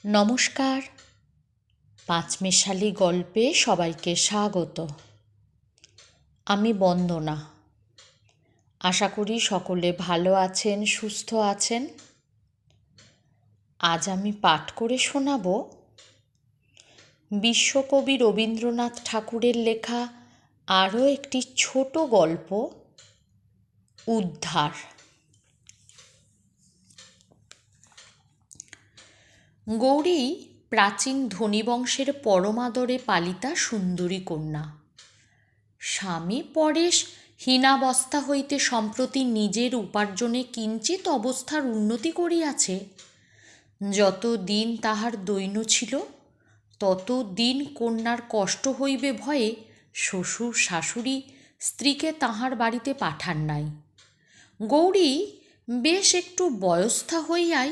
নমস্কার। পাঁচমেশালি গল্পে সবাইকে স্বাগত। আমি বন্দনা। আশা করি সকলে ভালো আছেন, সুস্থ আছেন। আজ আমি পাঠ করে শোনাব বিশ্বকবি রবীন্দ্রনাথ ঠাকুরের লেখা আরও একটি ছোট গল্প, উদ্ধার। গৌরী প্রাচীন ধনী বংশের পরমাদরে পালিতা সুন্দরী কন্যা। স্বামী পরেশ হীনাবস্থা হইতে সম্প্রতি নিজের উপার্জনে কিঞ্চিৎ অবস্থার উন্নতি করিয়াছে। যত দিন তাহার দৈন্য ছিল, তত দিন কন্যার কষ্ট হইবে ভয়ে শ্বশুর শাশুড়ি স্ত্রীকে তাহার বাড়িতে পাঠান নাই। গৌরী বেশ একটু বয়স্থা হইয়াই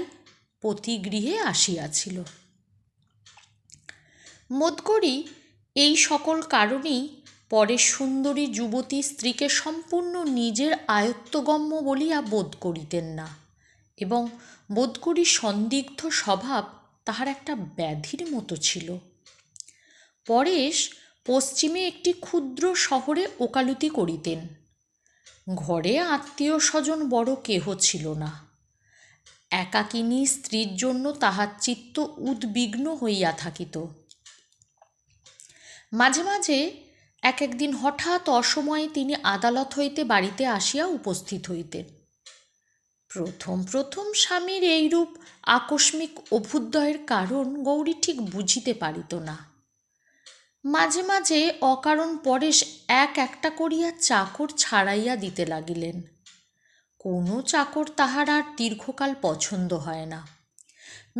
পতিগৃহে আসিয়াছিল। বোধ করি এই সকল কারণেই পরে সুন্দরী যুবতী স্ত্রীকে সম্পূর্ণ নিজের আয়ত্তগম্য বলিয়া বোধ করিতেন না, এবং বোধ করি সন্দিগ্ধ স্বভাব তাহার একটা ব্যাধির মতো ছিল। পরেশ পশ্চিমে একটি ক্ষুদ্র শহরে ওকালতি করিতেন। ঘরে আত্মীয় স্বজন বড় কেহ ছিল না। একাকিনী স্ত্রীর জন্য তাহার চিত্ত উদ্বিগ্ন হইয়া থাকিত। মাঝে মাঝে এক একদিন হঠাৎ অসময়ে তিনি আদালত হইতে বাড়িতে আসিয়া উপস্থিত হইতেন। প্রথম প্রথম স্বামীর এইরূপ আকস্মিক অভ্যুদয়ের কারণ গৌরী ঠিক বুঝিতে পারিত না। মাঝে মাঝে অকারণ পরেশ একটা করিয়া চাকর ছাড়াইয়া দিতে লাগিলেন। কোনো চাকর তাহার আর দীর্ঘকাল পছন্দ হয় না।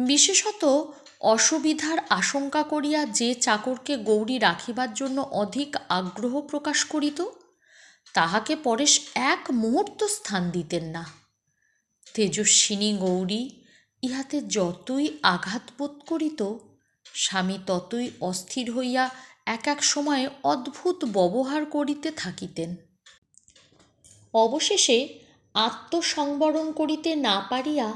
বিশেষত অসুবিধার আশঙ্কা করিয়া যে চাকরকে গৌরী রাখিবার জন্য অধিক আগ্রহ প্রকাশ করিত, তাহাকে পরেশ এক মুহূর্ত স্থান দিতেন না। তেজস্বিনী গৌরী ইহাতে যতই আঘাত বোধ করিত, স্বামী ততই অস্থির হইয়া এক সময়ে অদ্ভুত ব্যবহার করিতে থাকিতেন। অবশেষে আত্মসংবরণ করিতে না পারিয়া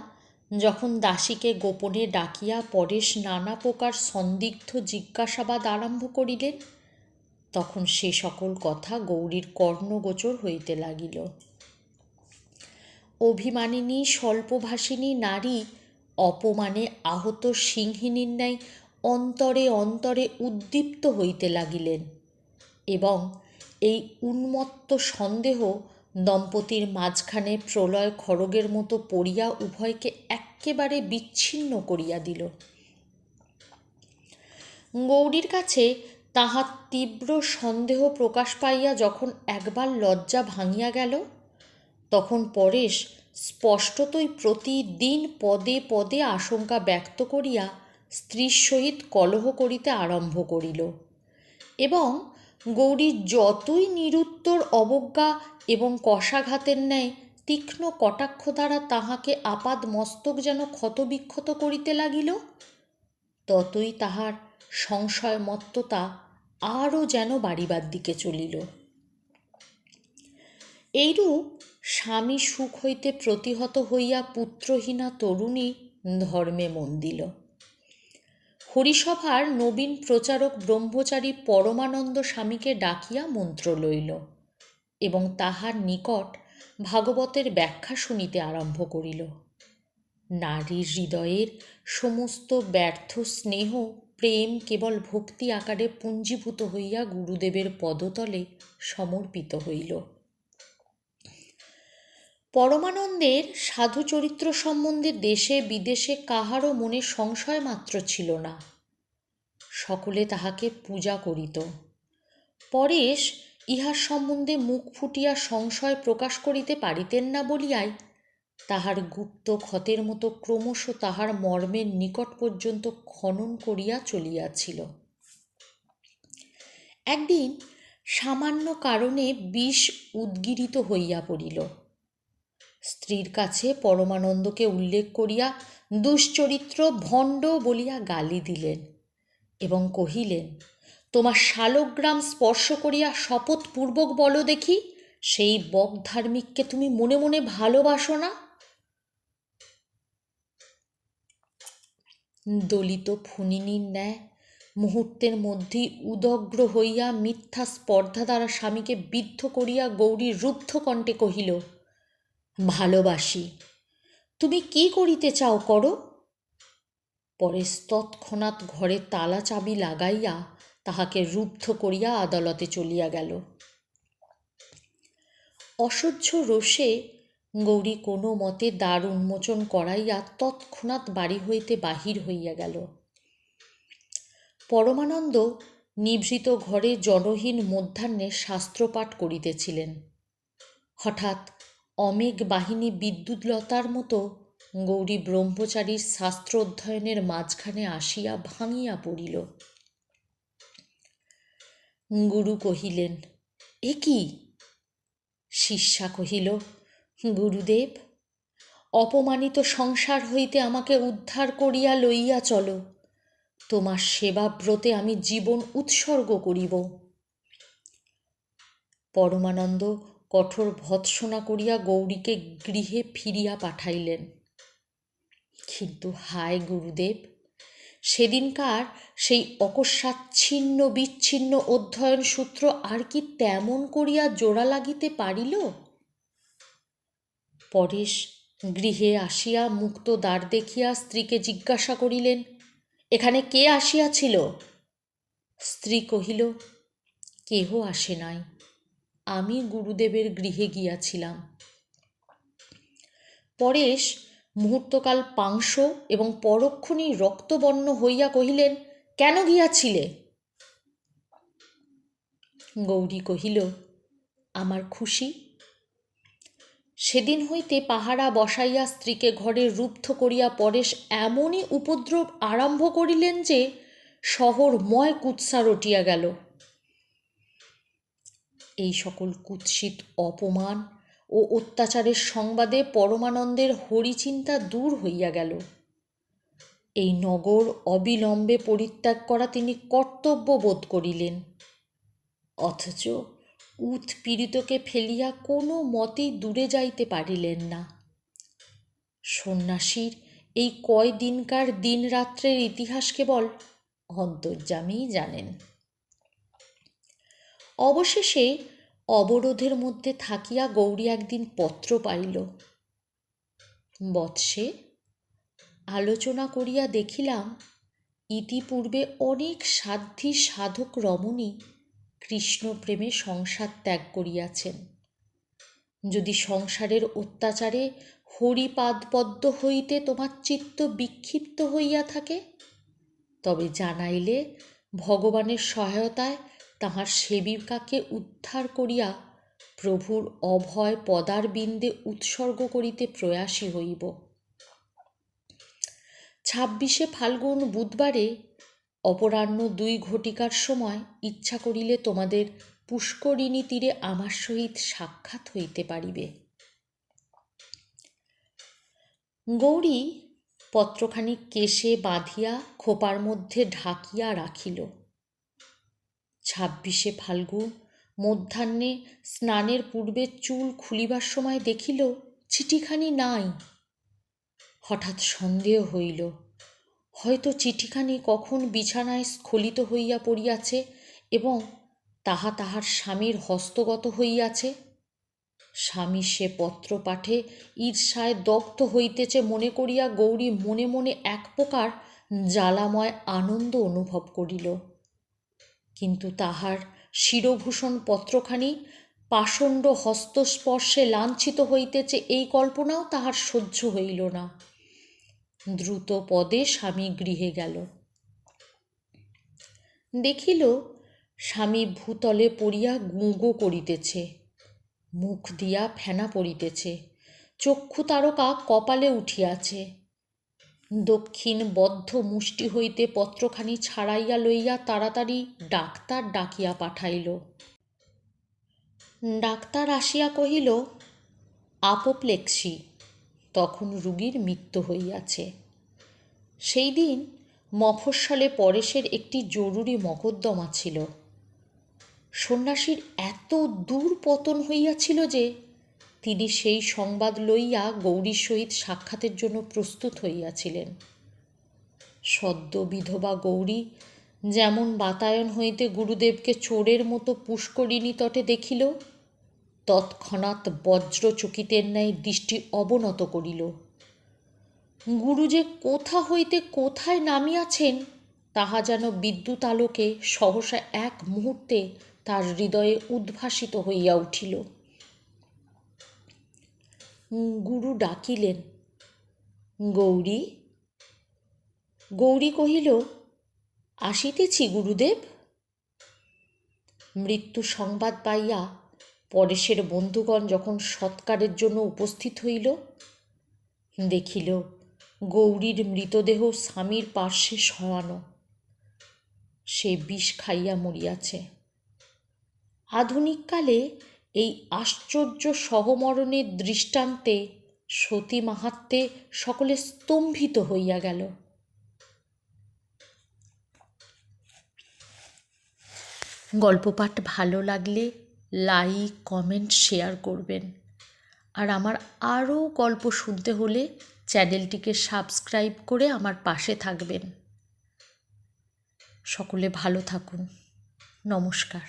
যখন দাসীকে গোপনে ডাকিয়া পরেশ নানা প্রকার সন্দিগ্ধ জিজ্ঞাসাবাদ আরম্ভ করিলেন, তখন সে সকল কথা গৌরীর কর্ণগোচর হইতে লাগিল। অভিমানিনী স্বল্পভাষিনী নারী অপমানে আহত সিংহিনীর ন্যায় অন্তরে অন্তরে উদ্দীপ্ত হইতে লাগিলেন, এবং এই উন্মত্ত সন্দেহ দম্পতির মাঝখানে প্রলয় খড়গের মতো পড়িয়া উভয়কে এক্কেবারে বিচ্ছিন্ন করিয়া দিল। গৌরীর কাছে তাহার তীব্র সন্দেহ প্রকাশ পাইয়া যখন একবার লজ্জা ভাঙিয়া গেল, তখন পরেশ স্পষ্টতই প্রতিদিন পদে পদে আশঙ্কা ব্যক্ত করিয়া স্ত্রীর সহিত কলহ করিতে আরম্ভ করিল, এবং গৌরীর যতই নিরুত্তর অবজ্ঞা এবং কষাঘাতের ন্যায় তীক্ষ্ণ কটাক্ষ দ্বারা তাহাকে আপাদ মস্তক যেন ক্ষতবিক্ষত করিতে লাগিল, ততই তাহার সংশয়মত্ততা আরও যেন বাড়িবার দিকে চলিল। এইরূপ স্বামী সুখ হইতে প্রতিহত হইয়া পুত্রহীনা তরুণী ধর্মে মন দিল। হরিসভার নবীন প্রচারক ব্রহ্মচারী পরমানন্দ স্বামীকে ডাকিয়া মন্ত্র লইল, এবং তাহার নিকট ভাগবতের ব্যাখ্যা শুনিতে আরম্ভ করিল। নারীর হৃদয়ের সমস্ত ব্যর্থ স্নেহ প্রেম কেবল ভক্তি আকারে পুঞ্জীভূত হইয়া গুরুদেবের পদতলে সমর্পিত হইল। পরমানন্দের সাধু চরিত্র সম্বন্ধে দেশে বিদেশে কাহারও মনে সংশয় মাত্র ছিল না। সকলে তাহাকে পূজা করিত। পরেশ ইহার সম্বন্ধে মুখ ফুটিয়া সংশয় প্রকাশ করিতে পারিতেন না বলিয়াই তাহার গুপ্ত ক্ষতের মতো ক্রমশ তাহার মর্মের নিকট পর্যন্ত খনন করিয়া চলিয়াছিল। একদিন সামান্য কারণে বিষ উদ্গীরিত হইয়া পড়িল। স্ত্রীর কাছে পরমানন্দকে উল্লেখ করিয়া দুশ্চরিত্র ভণ্ড বলিয়া গালি দিলেন, এবং কহিলেন, তোমার শালগ্রাম স্পর্শ করিয়া শপথপূর্বক বলো দেখি, সেই বকধার্মিককে তুমি মনে মনে ভালোবাসো না? দলিত ফণিনীর ন্যায় মুহূর্তের মধ্যেই উদগ্র হইয়া মিথ্যা স্পর্ধা দ্বারা স্বামীকে বিদ্ধ করিয়া গৌরী রুদ্ধ কণ্ঠে কহিল, ভালোবাসি, তুমি কি করিতে চাও করো। পরে তৎক্ষণাৎ ঘরে তালা চাবি লাগাইয়া তাহাকে রুদ্ধ করিয়া আদালতে চলিয়া গেল। অসহ্য রোষে গৌরী কোনো মতে দ্বার উন্মোচন করাইয়া তৎক্ষণাৎ বাড়ি হইতে বাহির হইয়া গেল। পরমানন্দ নিভৃত ঘরে জনহীন মধ্যাহ্নে শাস্ত্রপাঠ করিতেছিলেন। হঠাৎ অমেঘ বাহিনী বিদ্যুৎলতার মতো গৌরী ব্রহ্মচারীর শাস্ত্র অধ্যয়নের মাঝখানে আসিয়া ভাঙিয়া পড়িল। গুরু কহিলেন, এ কি? শিষ্যা কহিল, গুরুদেব, অপমানিত সংসার হইতে আমাকে উদ্ধার করিয়া লইয়া চলো, তোমার সেবাব্রতে আমি জীবন উৎসর্গ করিব। পরমানন্দ কঠোর ভৎসনা করিয়া গৌরীকে গৃহে ফিরিয়া পাঠাইলেন। কিন্তু হায় গুরুদেব, সেদিনকার সেই অকস্মাচ্ছিন্ন বিচ্ছিন্ন অধ্যয়ন সূত্র আর কি তেমন করিয়া জোড়া লাগিতে পারিল? পরেশ গৃহে আসিয়া মুক্ত দ্বার দেখিয়া স্ত্রীকে জিজ্ঞাসা করিলেন, এখানে কে আসিয়াছিল? স্ত্রী কহিল, কেহ আসে নাই, আমি গুরুদেবের গৃহে গিয়াছিলাম। পরেশ মুহূর্তকাল পাংশ এবং পরক্ষণেই রক্তবর্ণ হইয়া কহিলেন, কেন গিয়াছিলে? গৌরী কহিল, আমার খুশি। সেদিন হইতে পাহারা বসাইয়া স্ত্রীকে ঘরে রুদ্ধ করিয়া পরেশ এমনই উপদ্রব আরম্ভ করিলেন যে শহরময় কুৎসা রটিয়া গেল। এই সকল কুৎসিত অপমান ও অত্যাচারের সংবাদে পরমানন্দের হরিচিন্তা দূর হইয়া গেল। এই নগর অবিলম্বে পরিত্যাগ করা তিনি কর্তব্য বোধ করিলেন। অথচ উৎপীড়িতকে ফেলিয়া কোনো মতেই দূরে যাইতে পারিলেন না। সন্ন্যাসীর এই কয় দিনকার দিন রাত্রের ইতিহাস কেবল অন্তর্যামীই জানেন। অবশেষে অবরোধের মধ্যে থাকিয়া গৌরী একদিন পত্র পাইল। বৎসে, আলোচনা করিয়া দেখিলাম ইতিপূর্বে অনেক সাধ্বী সাধক রমণী কৃষ্ণপ্রেমে সংসার ত্যাগ করিয়াছেন। যদি সংসারের অত্যাচারে হরিপাদপদ্ম হইতে তোমার চিত্ত বিক্ষিপ্ত হইয়া থাকে, তবে জানাইলে ভগবানের সহায়তায় তাহার সেবিকাকে উদ্ধার করিয়া প্রভুর অভয় পদারবিন্দে উৎসর্গ করিতে প্রয়াসী হইব। 26শে ফাল্গুন বুধবারে অপরাহ্ন 2 ঘটিকার সময় ইচ্ছা করিলে তোমাদের পুষ্করিণী তীরে আমার সহিত সাক্ষাৎ হইতে পারিবে। গৌরী পত্রখানি কেশে বাঁধিয়া খোপার মধ্যে ঢাকিয়া রাখিল। 26শে ফাল্গুন মধ্যাহ্নে স্নানের পূর্বে চুল খুলিবার সময় দেখিল চিঠিখানি নাই। হঠাৎ সন্দেহ হইল, হয়তো চিঠিখানি কখন বিছানায় স্খলিত হইয়া পড়িয়াছে এবং তাহা তাহার স্বামীর হস্তগত হইয়াছে। স্বামী সে পত্র পাঠে ঈর্ষায় দগ্ধ হইতেছে মনে করিয়া গৌরী মনে মনে এক প্রকার জ্বালাময় আনন্দ অনুভব করিল। কিন্তু তাহার শিরভূষণ পত্রখানি পাষণ্ড হস্তস্পর্শে লাঞ্ছিত হইতেছে এই কল্পনাও তাহার সহ্য হইল না। দ্রুত পদে স্বামী গৃহে গেল। দেখিল স্বামী ভূতলে পড়িয়া গুঁগো করিতেছে, মুখ দিয়া ফেনা পড়িতেছে, চক্ষু তারকা কপালে উঠিয়াছে। দক্ষিণ বদ্ধ মুষ্টি হইতে পত্রখানি ছাড়াইয়া লইয়া তাড়াতাড়ি ডাক্তার ডাকিয়া পাঠাইল। ডাক্তার আসিয়া কহিল, আপোপ্লেক্সি, তখন রোগীর মৃত্যু হইয়াছে। সেই দিন মফস্বলে পরেশের একটি জরুরি মকদ্দমা ছিল। সন্ন্যাসীর এত দূর পতন হইয়াছিল যে তিনি সেই সংবাদ লইয়া গৌরীর সহিত সাক্ষাতের জন্য প্রস্তুত হইয়াছিলেন। সদ্য বিধবা গৌরী যেমন বাতায়ন হইতে গুরুদেবকে চোরের মতো পুষ্করিণী তটে দেখিল, তৎক্ষণাৎ বজ্রচকিতের ন্যায় দৃষ্টি অবনত করিল। গুরু যে কোথা হইতে কোথায় নামিয়াছেন তাহা যেন বিদ্যুৎ আলোকে সহসা এক মুহূর্তে তার হৃদয়ে উদ্ভাসিত হইয়া উঠিল। গুরু ডাকিলেন, গৌরী। গৌরী কহিল, আসিতেছি গুরুদেব। মৃত্যু সংবাদ পাইয়া পরেশের বন্ধুগণ যখন সৎকারের জন্য উপস্থিত হইল, দেখিল গৌরীর মৃতদেহ স্বামীর পার্শ্বে শয়ানো, সে বিষ খাইয়া মরিয়াছে। আধুনিককালে এই আশ্চর্য সহমরণের দৃষ্টান্তে সতী মাহাত্ম্যে সকলে স্তম্ভিত হইয়া গেল। গল্পপাঠ ভালো লাগলে লাইক, কমেন্ট, শেয়ার করবেন। আর আমার আরও গল্প শুনতে হলে চ্যানেলটিকে সাবস্ক্রাইব করে আমার পাশে থাকবেন। সকলে ভালো থাকুন। নমস্কার।